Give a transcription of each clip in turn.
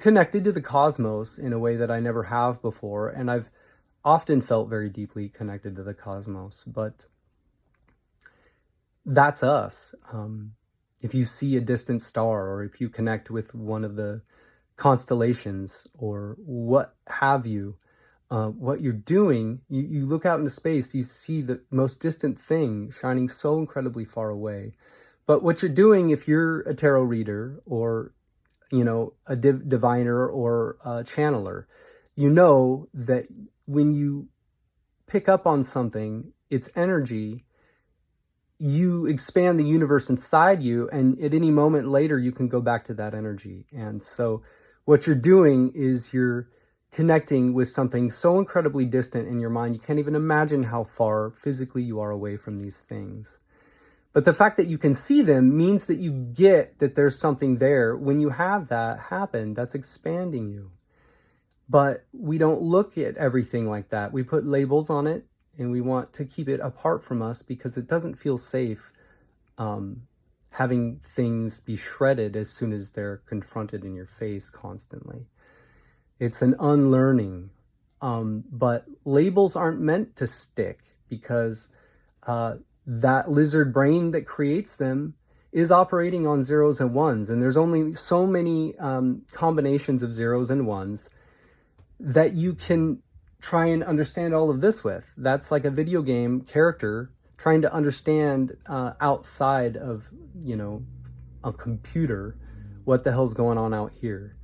connected to the cosmos in a way that I never have before, and I've often felt very deeply connected to the cosmos, but that's us. If you see a distant star, or if you connect with one of the constellations, or what have you, what you're doing, you look out into space, you see the most distant thing shining so incredibly far away. But what you're doing, if you're a tarot reader, or a diviner, or a channeler, you know that when you pick up on something, its energy, you expand the universe inside you, and at any moment later, you can go back to that energy. And so what you're doing is you're connecting with something so incredibly distant in your mind, you can't even imagine how far physically you are away from these things. But the fact that you can see them means that you get that there's something there. When you have that happen, that's expanding you. But we don't look at everything like that. We put labels on it, and we want to keep it apart from us because it doesn't feel safe having things be shredded as soon as they're confronted in your face constantly. It's an unlearning. But labels aren't meant to stick, because that lizard brain that creates them is operating on zeros and ones. And there's only so many combinations of zeros and ones that you can try and understand all of this with. That's like a video game character trying to understand outside of, a computer, what the hell's going on out here.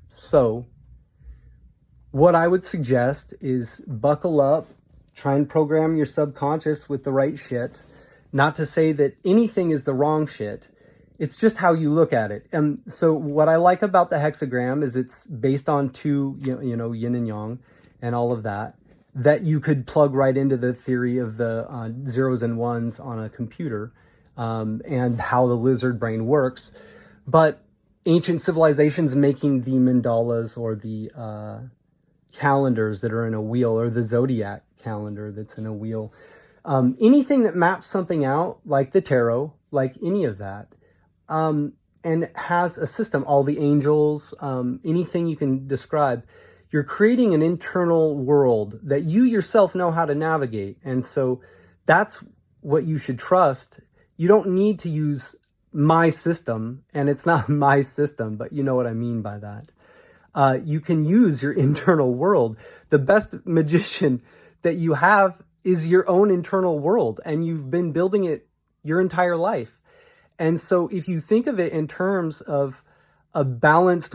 So what I would suggest is buckle up, try and program your subconscious with the right shit. Not to say that anything is the wrong shit. It's just how you look at it. And so what I like about the hexagram is it's based on two, yin and yang and all of that you could plug right into the theory of the zeros and ones on a computer, and how the lizard brain works. But ancient civilizations making the mandalas, or the calendars that are in a wheel, or the zodiac calendar that's in a wheel, anything that maps something out, like the tarot, like any of that, and has a system, all the angels, anything you can describe, you're creating an internal world that you yourself know how to navigate. And so that's what you should trust. You don't need to use my system, and it's not my system, but you know what I mean by that. You can use your internal world. The best magician that you have is your own internal world, and you've been building it your entire life. And so if you think of it in terms of a balanced